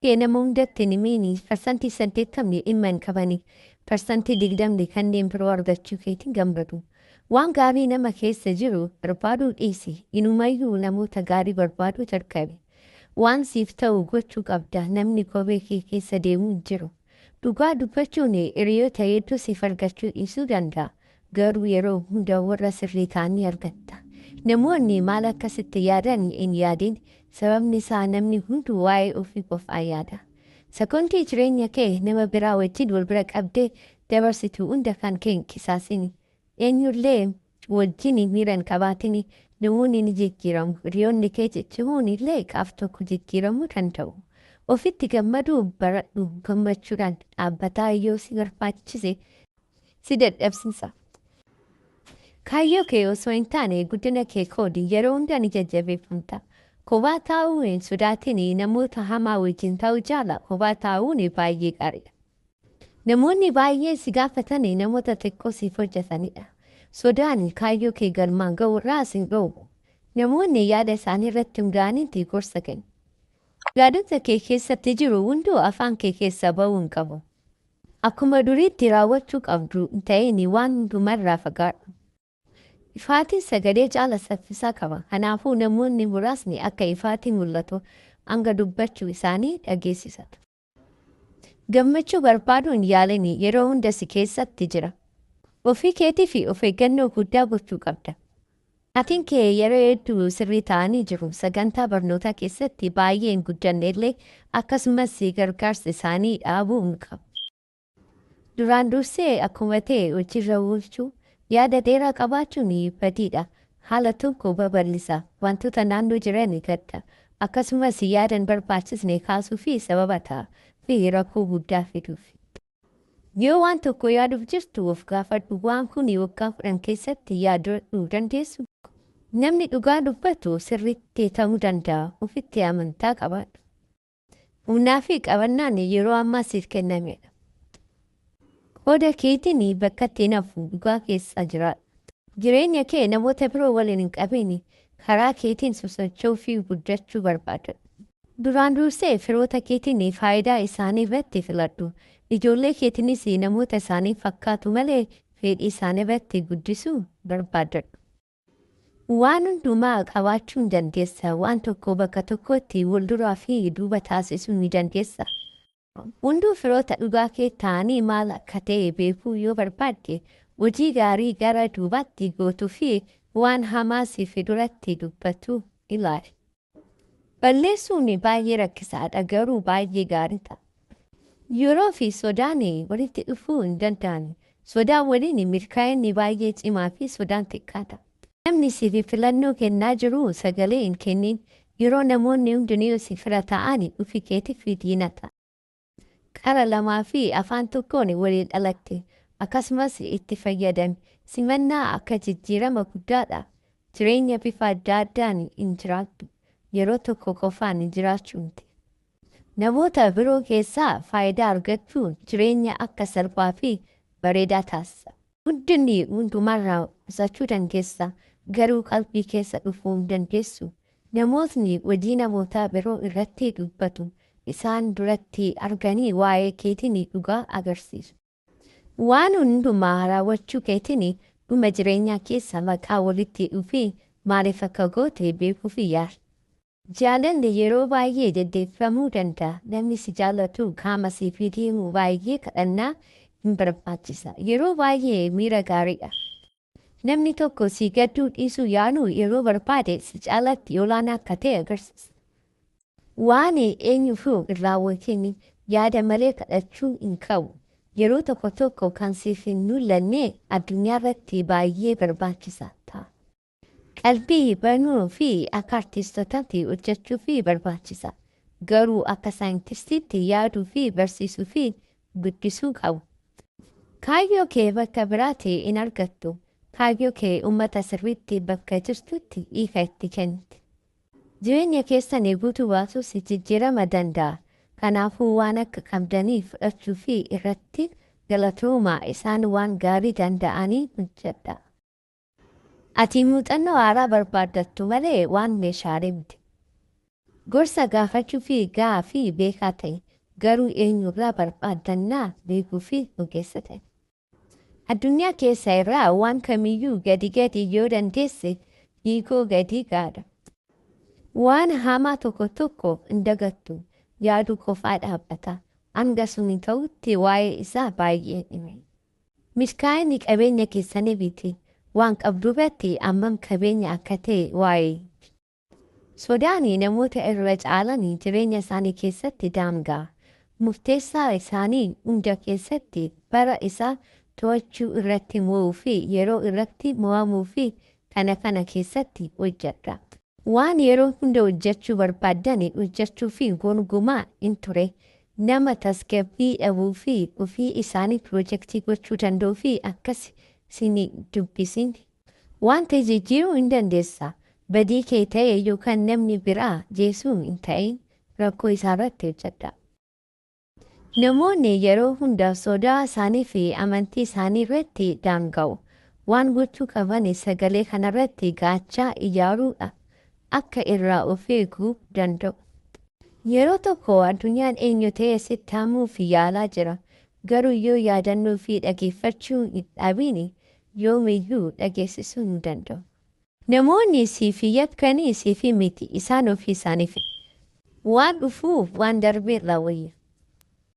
Nama hundatti nimini parsantii 80 dhimma hin qabani. Parsantii 20 kanneen biroo argachuu keetiin gammadu. Waan gaarii nama keessa jiru barbaaduu dhiisi. Inumayyuu namoota gaarii barbaaduu jalqabi. Waan siif ta'u gochuu qabda. Namni kophee kee keessa deemuu hin jiru. Dhugaa dubbachuun hiriyoota hedduu siif argachuu dhiisuu danda'a. Garuu yeroo hunda warra sirrii ta'anii argatta. Namoonni maal akkasitti yaadan hin yaadin. Sababni isaa namni hunduu waa'ee ofii qofaa yaada. Sekoondii jireenya kee nama biraa wajjin wal bira qabdee dabarsitu hunda kan kee hin qisaasini. Eenyullee wajjin miira hin qabaatini. Namoonni ni jijjiiramu. Hiriyoonni kee jechuun illee qaaf tokko jijjiiramuu danda'u. Ofitti gammaduu baradhu gammachuudhaan dhaabbataa yoo si barbaachise si dadhabsiisa. Kaayyoo kee osoo hin taane guddina kee qoodi yeroo hunda ni jajjabeeffamta. Kophaa taa'uun hin sodaatin namoota hamaa wajjin ta'uu jaala kophaa taa'uun baay'ee gaariidha. Namoonni baay'ee si gaafatan namoota xiqqoo siif hojjetanidha. Sodaan kaayyoo kee galmaan ga'urraa sin dhowwu. Namoonni yaada isaanii irratti hundaa'anitti gorsa kennu. Yaadota kee keessatti jiru hunduu afaan kee keessa ba'uu hin qabu. Akkuma duriitti raawwachuu qabdu ta'een waan hundumarraa fagaadhu. Ifaatiin sagalee caala saffisaa qaba. Kanaafuu namoonni muraasni akka ifaatiin mul'atu hanga dubbachuu isaanii dhageessisatu. Gammachuu barbaaduun yaalanii yeroo hunda si keessatti jira. Ofii keetii fi of eeggannoo guddaa gochuu qabda. Maatiin kee yeroo hedduu sirrii ta'anii jiru. Sagantaa barnootaa keessatti baay'ee hin guddanne illee akkasumas gargaarsa isaanii dhaabuu hin qabu. Duraan dursee akkuma ta'e hojiirra oolchuu. Yaada dheeraa qabaachuun badiidha. Haala tokko babal'isa. Wantoota naannoo jiran gadda. Akkasumas yaada hin barbaachisne kaasuu fi sababa ta'a fi rakkoo guddaa fiduuf. Yoo waan tokko yaaduuf jirtu of gaafadhu. Waan kun waggaa 10 keessatti yaaduu dandeessu. Namni dhugaa dubbatu sirriitti ta'uu danda'a. Ofitti amantaa qabaadhu. Humnaa fi qabannaan yeroo ammaa siif kennamedha. Qooda keetiin bakka itti nafu dhugaa keessa jiraadha. Jireenya kee namoota biroo waliin hin qabiin karaa keetiin sosocho'uu fi guddachuu barbaada. Duraan dursee firoota keetiin faayidaa isaanii irratti filadhu. Ijoollee keetiinis namoota isaanii fakkaatu malee fedhii isaanii irratti guddisuu barbaadadhu. Waan hundumaa qabaachuu ni dandeessa. Waan tokko bakka tokkotti walduraa fi duuba taasisuu ni dandeessa. Hunduu firoota dhugaa kee ta'anii maal akka ta'e beekuu yoo barbaadde hojii gaarii gara duubaatti gootuu fi waan hamaa siif duratti dubbatu ilaali. Balleessuun baay'ee rakkisaadha garuu baay'ee gaariidha. Yeroo fi sodaan walitti dhufuu hin danda'an. Sodaan waliin milkaa'inni baay'ee cimaa fi sodaan xiqqaadha. Namni siif filannoo kennaa jiru sagalee hin kennin. Yeroo namoonni hundinuu si fira ta'anii dhufi keetiif diinata. Qara lamaa fi afaan tokkoon waliin dhalatte. Akkasumas itti fayyadame. Simannaa akka jijjiirama guddaadha. Jireenya bifa adda addaan hin jiraattu. Yeroo tokko qofaan hin jiraachuuti. Namoota biroo keessaa faayidaa argachuun jireenya akka salphaa fi bareedaa taasisa. Hundinni hundumarraa qusachuu dandeessa. Garuu qalbii keessa dhufuu hin dandeessu. Namootni hojii namoota biroo irratti dubbatu. Isaan duratti arganii waa'ee keetiin dhugaa agarsiisu. Waan hundumaa raawwachuu keetiin dhuma jireenyaa keessa maqaa walitti dhufi maaliif akka goote beekuuf yaala. Jaalalli yeroo baay'ee deddeeffamuu danda'a. Namni si jaallatu qaama siif deemu baay'ee kadhannaa hin barbaachisa. Yeroo baay'ee miira gaariidha. Namni tokko si gadduu dhiisuu yaanu yeroo barbaade si caalatti olaanaa akka ta'e agarsiisa. Waan eenyuufuu raawwatiin yaada malee kadhachuu hin qabu. Yeroo tokko tokko kan siif hin mul'anne addunyaa irratti baay'ee barbaachisaa ta'a. Qalbii banuu fi akka artiistootaatti hojjechuu fi barbaachisa. Garuu akka saayintistiitti yaaduu fi barsiisuu fi guddisuu qabu. Kaayyoo kee bakka biraatti hin argattu. Kaayyoo kee uummata sirriitti bakka jirtutti hiika itti kenniti. Jireenya keessan guutuu baasuus jijjiirama danda'a. Kanaafuu waan akka qabdanii fudhachuu fi irratti galatoomaa isaan waan gaarii danda'anii hojjedha. Ati muuxannoo haaraa barbaaddattu malee waan meeshaalee miti. Gorsa gaafachuu fi gaafii beekaa ta'e garuu eenyurraa barbaadannaa beekuu fi ogeessa ta'e. Addunyaa keessa irraa waan kamiyyuu gadi yoo dandeesse hiikoo gadi gaadha. Waan hamaa tokko hin dagattu yaadu qofaa dhaabbata. Hanga suni ta'utti waa'ee isaa baay'ee dhime. Milkaa'inni qabeenya keessanii biti waan qabduubatti ammam qabeenya akka ta'e waa'ee. Sodaanii namoota irra caalanii jireenya isaanii keessatti daangaa. Murteessaa isaanii hunda keessatti bara isaa to'achuu irratti mo'uu fi yeroo irratti mo'amuu fi kana keessatti hojjedha. Waan yeroo hunda hojjechuu barbaadani hojjechuu fi gonkumaa hin ture. Nama tasgabbii dhabuu fi ofii isaanii piroojeektii gochuu danda'uu fi akkas sini dubbisin. Wanta jijjiiruu hin dandeessa. Badii kee ta'e yookaan namni biraa jeesuu hin ta'in rakkoo isaarratti hojjedha. Namoonni yeroo hunda sodaa isaanii fi amantii isaanii irratti daanga'u. Waan gochuu qaban sagalee kanarratti gaachaa ijaaruudha. Akka irraa of eeguu danda'u. Yeroo tokko addunyaan eenyu ta'e sitti hamuuf yaalaa jira. Garuu yoo yaadannoo fi dhageeffachuu hin dhabiin yoomiyyuu dhageessisuu hin danda'u. Namoonni siif yakkanii siif miti isaan ofii isaaniif. Waan dhufuuf waan darbeerraa wayya.